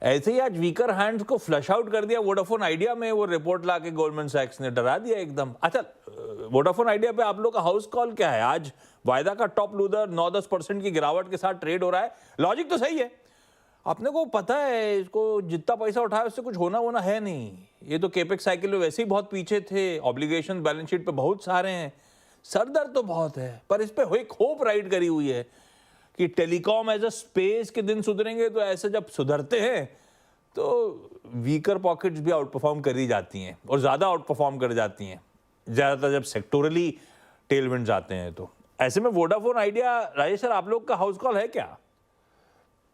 ऐसे ही आज weaker hands को फ्लश आउट कर दिया वोडाफोन आइडिया में, वो रिपोर्ट लाके गोल्डमैन सैक्स ने डरा दिया एकदम। अच्छा, वोडाफोन आइडिया पे आप लोग का हाउस कॉल क्या है? आज वायदा का टॉप लूजर 9-10% की गिरावट के साथ ट्रेड हो रहा है। लॉजिक तो सही है, अपने को पता है इसको जितना पैसा उठाया उससे कुछ होना वोना है नहीं। ये तो केपेक्स साइकिल में वैसे ही बहुत पीछे थे, ऑब्लिगेशन बैलेंस शीट पे बहुत सारे हैं, सरदर्द तो बहुत है, पर इस पे एक होप राइड करी हुई है कि टेलीकॉम एज अ स्पेस के दिन सुधरेंगे। तो ऐसे जब सुधरते हैं तो वीकर पॉकेट्स भी आउट परफॉर्म कर ही जाती हैं, और ज़्यादा आउट परफॉर्म कर जाती हैं, ज़्यादातर जब सेक्टोरली टेलविंड्स आते हैं। तो ऐसे में वोडाफोन आइडिया, राजेश सर, आप लोग का हाउस कॉल है क्या?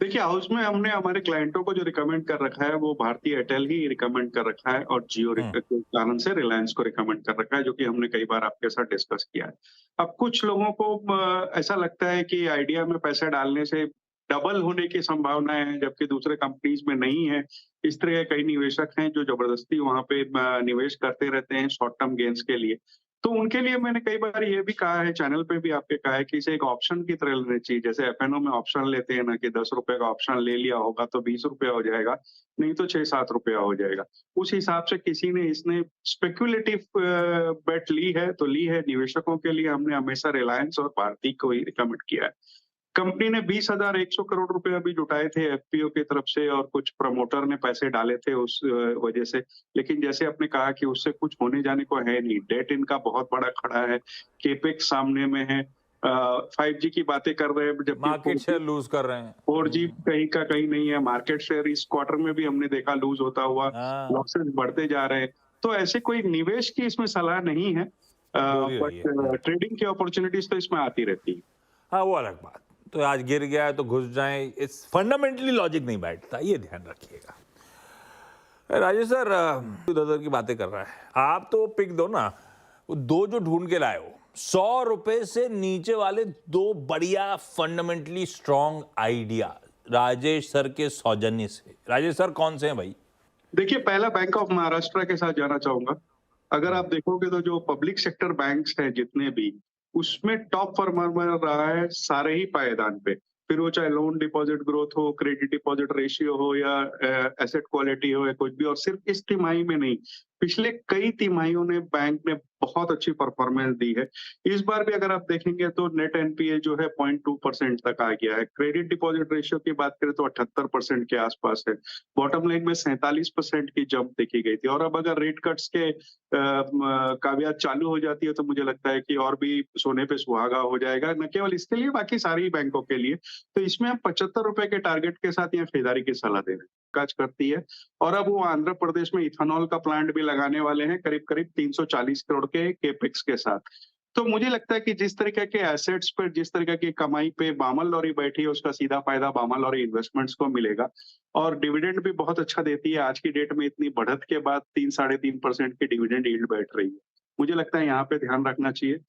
देखिए, हाउस में हमने हमारे क्लाइंटों को जो रिकमेंड कर रखा है वो भारतीय एयरटेल ही रिकमेंड कर रखा है, और जियो के कारण से रिलायंस को रिकमेंड कर रखा है, जो कि हमने कई बार आपके साथ डिस्कस किया है। अब कुछ लोगों को ऐसा लगता है कि आइडिया में पैसा डालने से डबल होने की संभावनाएं हैं, जबकि दूसरे कंपनीज में नहीं है। इस तरह के कई निवेशक हैं जो जबरदस्ती वहां पे निवेश करते रहते हैं शॉर्ट टर्म गेन्स के लिए। तो उनके लिए मैंने कई बार ये भी कहा है, चैनल पे भी आपके कहा है कि इसे एक ऑप्शन की तरह लेना चाहिए। जैसे एफएनओ में ऑप्शन लेते हैं ना, कि 10 रुपए का ऑप्शन ले लिया होगा तो 20 रुपया हो जाएगा, नहीं तो 6-7 रुपया हो जाएगा। उस हिसाब से किसी ने इसने स्पेक्युलेटिव बेट ली है तो ली है। निवेशकों के लिए हमने हमेशा रिलायंस और भारती को ही रिकमेंड किया है। कंपनी ने 20,100 करोड़ रुपए अभी जुटाए थे एफपीओ की तरफ से, और कुछ प्रमोटर ने पैसे डाले थे उस वजह से। लेकिन जैसे आपने कहा कि उससे कुछ होने जाने को है नहीं। डेट इनका बहुत बड़ा खड़ा है, केपेक्स सामने में है, 5G की बातें कर रहे हैं, जबकि मार्केट शेयर लूज कर रहे हैं। 4G कहीं का कहीं नहीं है। मार्केट शेयर इस क्वार्टर में भी हमने देखा लूज होता हुआ, हाँ, लॉसेस बढ़ते जा रहे हैं। तो ऐसे कोई निवेश की इसमें सलाह नहीं है, बोल ही रही है। बट ट्रेडिंग की अपॉर्चुनिटीज तो इसमें आती रहती है। हाँ, वो अलग बात। तो आज गिर गया है तो घुस जाए, इस फंडामेंटली लॉजिक नहीं बैठता, ये ध्यान रखिएगा। राजेश सर, उधर की बातें कर रहा है, आप तो पिक दो ना, वो दो जो ढूंढ के लाए हो 100 रुपए से नीचे वाले, दो बढ़िया fundamentally strong idea Rajesh sir के सौजन्य से। राजेश सर कौन से हैं भाई? देखिए, पहला बैंक ऑफ महाराष्ट्र के साथ जाना चाहूंगा। अगर आप देखोगे तो जो पब्लिक सेक्टर बैंक्स हैं जितने भी, उसमें टॉप परफॉर्मर रहा है सारे ही पायदान पे। फिर वो चाहे लोन डिपॉजिट ग्रोथ हो, क्रेडिट डिपॉजिट रेशियो हो, या एसेट क्वालिटी हो, या कुछ भी। और सिर्फ इस तिमाही में नहीं, पिछले कई तिमाहियों ने बैंक ने बहुत अच्छी परफॉर्मेंस दी है। इस बार भी अगर आप देखेंगे तो नेट एनपीए जो है 0.2% तक आ गया है। क्रेडिट डिपॉजिट रेशियो की बात करें तो 78% के आसपास है। बॉटम लाइन में 47% की जंप देखी गई थी। और अब अगर रेट कट्स के कावियात चालू हो जाती है तो मुझे लगता है कि और भी सोने पे सुहागा हो जाएगा, न केवल इसके लिए, बाकी सारी बैंकों के लिए। तो इसमें हम 75 रुपए के टारगेट के साथ यहाँ खरीदारी की सलाह दे रहे हैं। काज करती है। और अब वो आंध्र प्रदेश में इथेनॉल का प्लांट भी लगाने वाले हैं, करीब करीब 340 करोड़ के केपेक्स के साथ। तो मुझे लगता है कि जिस तरीके के एसेट्स पर, जिस तरीके की कमाई पे बामल लॉरी बैठी है, उसका सीधा फायदा बामल लॉरी इन्वेस्टमेंट्स को मिलेगा। और डिविडेंड भी बहुत अच्छा देती है। आज की डेट में इतनी बढ़त के बाद 3-3.5% की डिविडेंड यील्ड बैठ रही है। मुझे लगता है यहाँ पे ध्यान रखना चाहिए।